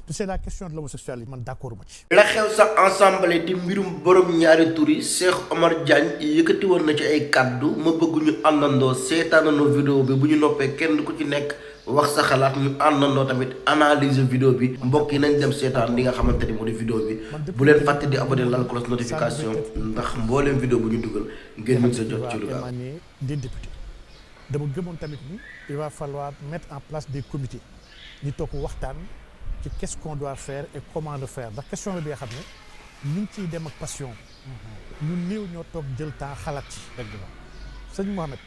tu sais la question de l'homosexualité man d'accord ma ci. la xew sa ensemble di mbirum borom ñaari tur yi Cheikh Omar Diagne yëkkati woon na ci ay kàddu ma bëgg ñu àndandoo seetaanandoo vidéo bi bu ñu noppee kenn ku ci nekk wax sa xalaat ñu àndandoo tamit analyser vidéo bi mbokk yi nañ dem seetaan li nga xamante ni moo di vidéo bi bu leen fàtte di abonné lal cloche notification ndax mbooleem vidéo bu ñu dugal ngeen mën sa jot ci lu gaaw. des députés dama gëmoon tamit ni il va falloir mettre en place des comités ñu toog waxtaan ci qu'est-ce qu'on doit faire et comment le faire ndax question la bi nga xam ne ñu ngi ciy dem ak passion. ñu néew ñoo toog jël temps xalaat ci. dëgg la sëñ Mohamed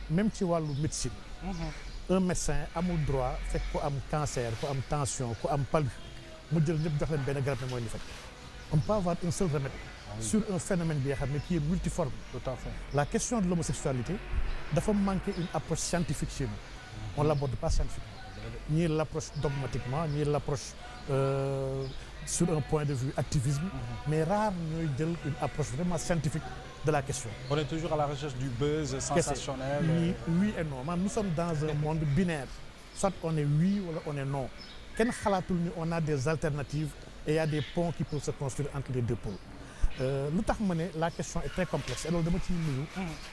même ci wàllu médecine. un médecin amul droit fekk ku am cancer ku am tension ku am palu mu jël ñëpp jox leen benn garab ne mooy li faj. on peut avoir un seul remède. sur un phénomène bi nga xam ne qui est multiforme. Tout à fait. La question de l'homosexualité dafa manquer une approche scientifique chez nous. On l'aborde pas scientifiquement. Ni l'approche dogmatiquement, ni l'approche sur un point de vue activisme, mais rare ñooy jël une approche vraiment scientifique de la question. On est toujours à la recherche du buzz sensationnel. Oui et non. Nous sommes dans un monde binaire. Soit on est oui ou on est non. Kenn xalaatul ni on a des alternatives et il y a des ponts qui peuvent se construire entre les deux pôles. Lu tax ma ne la question est très complexe et loolu dama ciy nuyu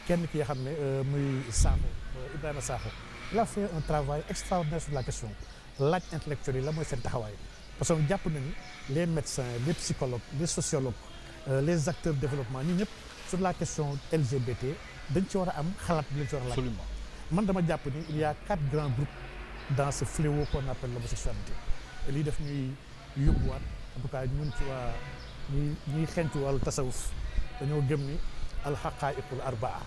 kenn ki nga xam ne muy Sakho Ibrahima Sakho il a fait un travail extraordinaire sur la question laaj intellectuel yi la mooy seen taxawaay parce que jàpp na ni les médecins les psychologues les sociologues les acteurs de développement ñi ñëpp sur la question LGBT dañ ci war a am xalaat bi lañ ci war a laaj. Absolument. Man dama jàpp ni il y a 4 grands groupes dans ce fléau qu'on appelle l'homosexualité et lii def ñuy yóbbuwaat en tout cas ñun ci waa ñuy xentu wàllu tasawuf dañoo gëm ni alxaqaa'iqul arbaa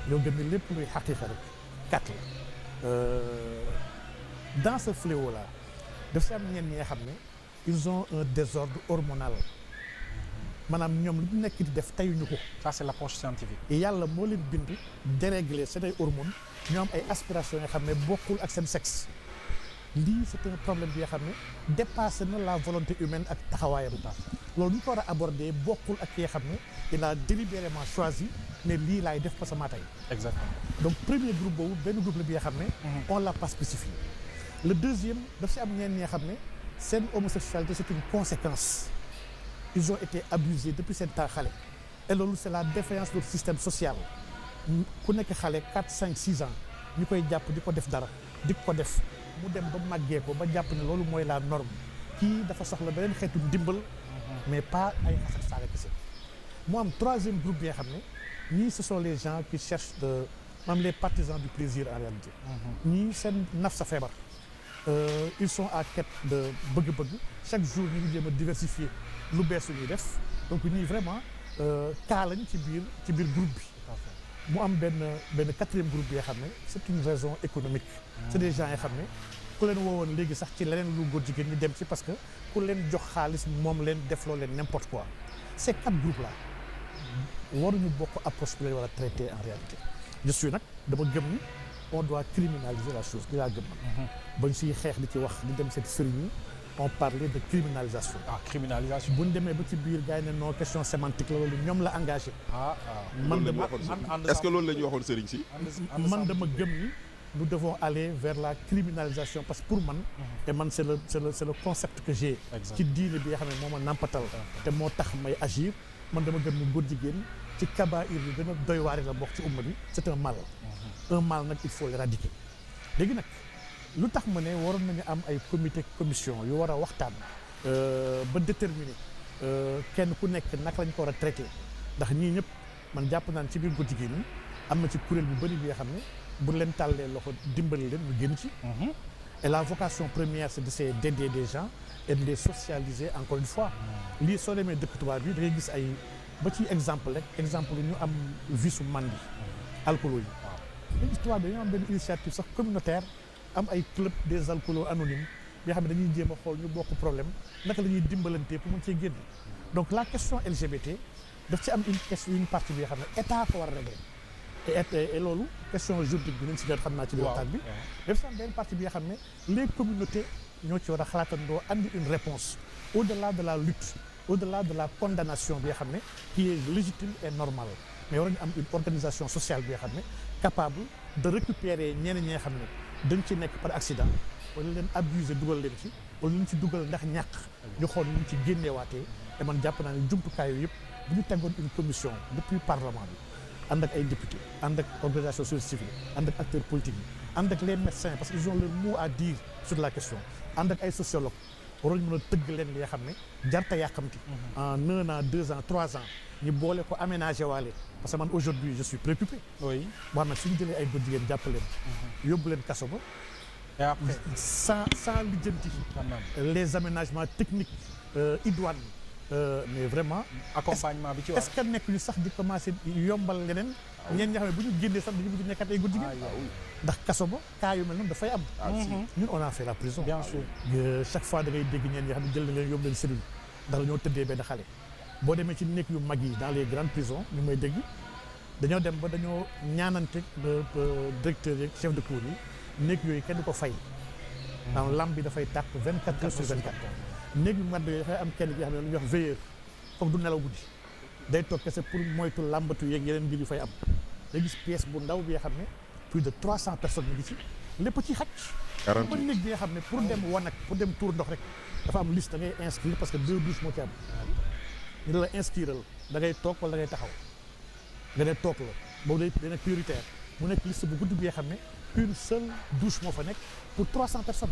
ñoo gëm ni lépp luy xaqiiqa rek 4 la dans ce fléau là daf si am ñenn ñi nga xam ne ils ont un désordre hormonal maanaam ñoom lu nekk di def tayuñu ko. Ça c'est l'approche scientifique. yàlla moo leen bind dérégler seen ay hormones ñoo am ay aspirations yoo xam ne bokkul ak seen sexe lii c'est un problème bi nga xam ne dépassé na la volonté humaine ak taxawaayam. loolu ñu ko war a aborder bokkul ak ki nga xam ne il a délibérément choisi ne lii laay def parce que maa tey. Exactement. Donc premier groupe boobu benn groupe la bi nga xam ne. on l'a pas spécifié. Le deuxième daf si am ñenn ñi nga xam ne seen homosexualité c'est une conséquence. Ils ont été abusés depuis seen temps xale. Et loolu c'est la défaillance de notre système social. ku nekk xale 4 5 6 ans ñu koy jàpp di ko def dara di ko def mu dem ba màggee ko ba jàpp ne loolu mooy la norme kii dafa soxla beneen xeetu ndimbal. mais pas ay xasal saaga kese. mu am troisième groupe bi nga xam ne ñii ce sont les gens qui cherchent même les partisans du plaisir en réalité. ñii seen naf sa feebar. Ils sont à quête de bëgg-bëgg chaque jour ñu ngi jéem a diversifier lu bees ñuy def donc ñii vraiment kaa lañ ci biir groupe bi. mu am benn quatrième groupe bi nga xam ne c'est une raison économique. C'est des gens yoo xam ne ku leen woowoon léegi sax ci leneen lu góor jigéen ñu dem ci parce que ku leen jox xaalis moom leen defloo leen n'importe quoi. Ces 4 groupes là waruñu bokk approche bi lañ war a traiter en réalité. Je suis nag dama gëm ni on doit criminaliser la chose li laa gëm nag. bañ siy xeex di ci wax di dem seen sëriñ yi on parlait de criminalisation. Criminalisation. bu ñu demee ba ci biir gars yi ne non question sémantique la loolu ñoom la engagé. man dama est-ce que loolu la ñu waxoon sëriñ si. man dama gëm ni nous devons aller vers la criminalisation parce que pour man. et man c'est le concept que j'ai. ci diine bi nga xam ne moo ma nampatal. te moo tax may agir man dama gëm ni góor jigéen ci kabaa'ir yi gën a doy waar la bokk ci umma bi c'est un mal. un mal nag il faut l'éradiquer léegi nag. lu tax ma ne waroon nañu am ay commission yu war a waxtaan ba déterminer kenn ku nekk naka lañ ko war a traiter ndax ñii ñëpp man jàpp naan ci biir góor jigéen ñi am na ci kuréel bu bari bi nga xam ne bu leen tàllee loxo dimbali leen ñu génn ci. Et la vocation première c'est d'essayer d'aider des gens et de les socialiser encore une fois. lii soo demee dëkk tubaab bi da ngay gis ay ba ci exemple rek exemple ñu am vice mandi alcoolo yi. waaw gis tubaab bi dañoo am benn initiative sax communautaire. am ay club des alcoolos anonymes yoo xam ne dañuy jéem a xool ñu bokk problème naka la ñuy dimbalantee pour mën cee génn donc la question LGBT daf ci am une partie bi nga xam ne état ko war a régler et loolu question juridique bi nañ si jot xam naa ci biir waxtaan bi daf ci am benn partie bi nga xam ne les communautés ñoo ci war a xalaatandoo andi une réponse au-delà de la lutte au-delà de la condamnation bi nga xam ne qui est légitime et normale mais war nañu am une organisation sociale bi nga xam ne capable de récupérer ñeneen ñi nga xam ne dañ ci nekk par accident wala leen abuser dugal leen ci wala lu ñu ci dugal ndax ñàkk ñu xool ñu ci génneewaatee te man jàpp naa ne jumtukaay yooyu yëpp bu ñu tegoon une commission depuis parlement bi ànd ak ay députés ànd ak organisation société civile ànd ak acteurs politiques yi ànd ak les médecins parce qu'ils ont leur mot à dire sur la question ànd ak ay sociologues waroon mën a tëgg leen li nga xam ne jarta yàqamti en 1 an 2 ans 3 ans ñu boole ko aménagé waale parce que man aujourd'hui je suis préoccupé oui wax na suñu jëlee ay góor jigéen jàpp leen yóbbu leen kaso ba et après sans lijjanti les aménagements techniques idoines mais vraiment accompagnement bi ci war est-ce que nekk ñu sax di commencer yombal leneen ñeen ñi xam ne bu ñu génnee sax dañu bëgg nekkat ay góor jigéen ndax kaso ba cas yu mel noonu dafay am ñun on a fait la prison bien sûr chaque fois da ngay dégg ñeen ñi xam ne jël na leen yóbbu leen cellule ndax dañoo tëddee benn xale boo demee ci néeg yu mag yi dans les grandes prisons ñu may dégg dañoo dem ba dañoo ñaanante directeur yeeg chef de cour yi néeg yooyu kenn du ko fay donc lampe bi dafay tàkk 24 heures sur 24 néeg yu mag yooyu dafay am kenn ki xam ne lu ñuy wax veilleur foog du nelaw guddi day toog kese pour moytu làmbatu yeeg yeneen mbir yu fay am day gis pièce bu ndaw bi nga xam ne plus de 300 personnes ñu ngi ci lépp ci xaj ba néeg bi nga xam ne pour dem wanag pour dem tour ndox rek dafa am liste da ngay inscrire parce que 2 douches moo ci am ñu ne la inscriral da ngay toog wala da ngay taxaw nga ne toog la boobu day nekk prioritaire mu nekk liste bu gudd bi nga xam ne une seule douche moo fa nekk pour 300 personnes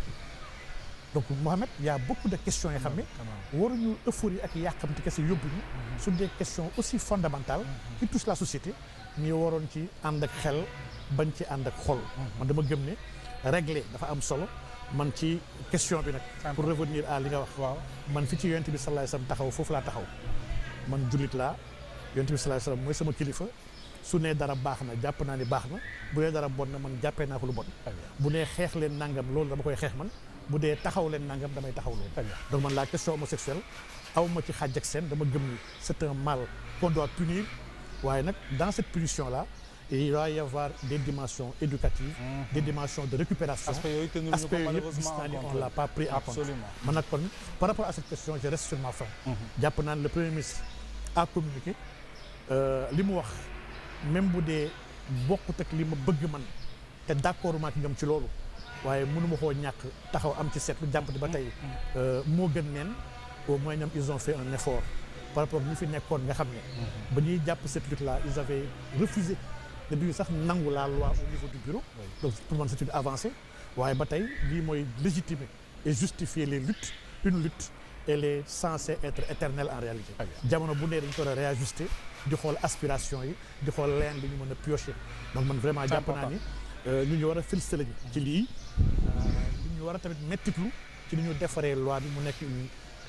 donc Mohamed il y a beaucoup de questions yoo xam ne waruñu euphorie ak yàqamti kese yóbbu ñu sur des questions aussi fondamentales qui touchent la société ñu waroon ci ànd ak xel bañ ci ànd ak xol man dama gëm ne régler dafa am solo man ci question bi nag pour revenir à li nga wax waaw man fi ci yonent bi sallallahu alayhi wasallam taxaw foofu laa taxaw man jullit laa yonent bi sallallahu alayhi wasallam mooy sama kilifa su nee dara baax na jàpp naa ni baax na bu nee dara bon na man jàppee naa ko lu bon bu nee xeex leen nangam loolu dama koy xeex man bu dee taxaw leen nangam damay taxaw loolu donc man la question homosexuelle aw ma ci xàjj ak seen dama gëm ni c'est un mal qu'on doit punir waaye nag dans cette punition là il doit y avoir des dimensions éducatives des dimensions de récupération aspect yooyu yëpp gis naa ni on l'a pas pris en compte man nag kon par rapport à cette question je reste sur ma faim jàpp naa ne le premier ministre a communiqué li mu wax même bu dee bokkut ak li ma bëgg man te d'accord maa ci ñoom ci loolu waaye mënu ma koo ñàkk taxaw am ci seetlu jàpp ba tey moo gën neen au moins ñoom ils ont fait un effort par rapport ñi fi nekkoon nga xam ne ba ñuy jàpp cette lutte là ils avaient refusé te duñu sax nangu la loi au niveau du bureau donc pour man c'est une avancée waaye ba tey lii mooy légitimer et justifier les luttes une lutte elle est censée être éternelle en réalité jamono bu nee dañu ko war a réajuster di xool aspiration yi di xool leen bi ñu mën a piocher donc man vraiment jàpp naa ni ñu ñu war a féliciter lañu ci lii ñu war a tamit mettitlu ci li ñu defaree loi bi mu nekk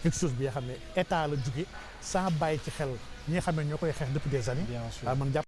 quelque chose bi nga xam ne état la jóge sans bàyyi ci xel ñi nga xam ne ñoo koy xeex depuis des années man jàpp